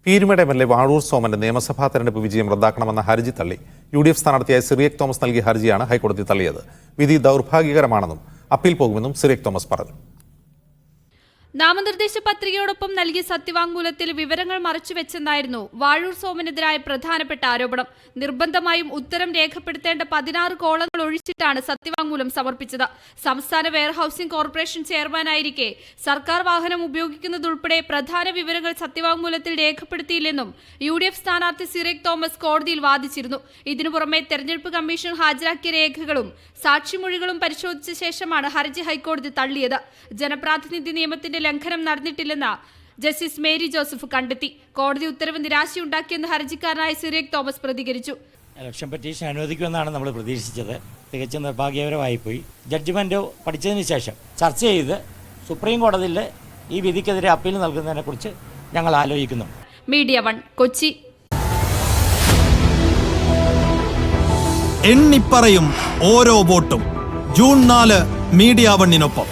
Peermade MLA Vazhoor സോമന്റെ നിയമസഭാ തെരഞ്ഞെടുപ്പ് വിജയം റദ്ദാക്കണമെന്ന ഹർജി തള്ളി. UDF സ്ഥാനാർത്ഥിയായ സിറിയക് തോമസ് നൽകിയ ഹർജിയാണ് ഹൈക്കോടതി തള്ളിയത്. വിധി ദൗർഭാഗ്യകരമാണെന്നും അപ്പീൽ പോകുമെന്നും സിറിയക് തോമസ് പറഞ്ഞു. നാമനിർദ്ദേശ പത്രികയോടൊപ്പം നൽകിയ സത്യവാങ്മൂലത്തിൽ വിവരങ്ങൾ മറച്ചുവെച്ചെന്നായിരുന്നു വാഴൂർ സോമനെതിരായ പ്രധാനപ്പെട്ട ആരോപണം. നിർബന്ധമായും ഉത്തരം രേഖപ്പെടുത്തേണ്ട 16 കോളങ്ങൾ ഒഴിച്ചിട്ടാണ് സത്യവാങ്മൂലം സമർപ്പിച്ചത്. സംസ്ഥാന വെയർഹൌസിംഗ് കോർപ്പറേഷൻ ചെയർമാനായിരിക്കെ സർക്കാർ വാഹനം ഉപയോഗിക്കുന്നതുൾപ്പെടെ പ്രധാന വിവരങ്ങൾ സത്യവാങ്മൂലത്തിൽ രേഖപ്പെടുത്തിയില്ലെന്നും UDF സ്ഥാനാർത്ഥി സിറിയക് തോമസ് കോടതിയിൽ വാദിച്ചിരുന്നു. ഇതിനു പുറമെ തെരഞ്ഞെടുപ്പ് കമ്മീഷൻ ഹാജരാക്കിയ രേഖകളും സാക്ഷിമൊഴികളും പരിശോധിച്ച ശേഷമാണ് ഹർജി ഹൈക്കോടതി തള്ളിയത്. ജനപ്രാതിനിധ്യ നിയമത്തിന്റെ ലംഘനം നടന്നിട്ടില്ലെന്ന് ജസ്റ്റിസ് മേരി ജോസഫ് കണ്ടെത്തി. കോടതി ഉത്തരവ് നിരാശയുണ്ടാക്കിയെന്ന് ഹർജിക്കാരനായ സിറിയക് തോമസ് പ്രതികരിച്ചു. ഇലക്ഷൻ പെറ്റീഷൻ അനുവദിക്കുമെന്നാണ് നമ്മൾ പ്രതീക്ഷിച്ചത്. തികച്ചും നിർഭാഗ്യകരമായിപ്പോയി. ജഡ്ജ്മെന്റ് പഠിച്ചതിന് ശേഷം ചർച്ച ചെയ്ത് സുപ്രീം കോടതിയിൽ ഈ വിധിക്കെതിരെ അപ്പീൽ നൽകുന്നതിനെക്കുറിച്ച് ഞങ്ങൾ ആലോചിക്കുന്നു. മീഡിയ 1 കൊച്ചി. എണ്ണിപ്പറയും ഓരോ വോട്ടും. June 4 media 1-നൊപ്പം.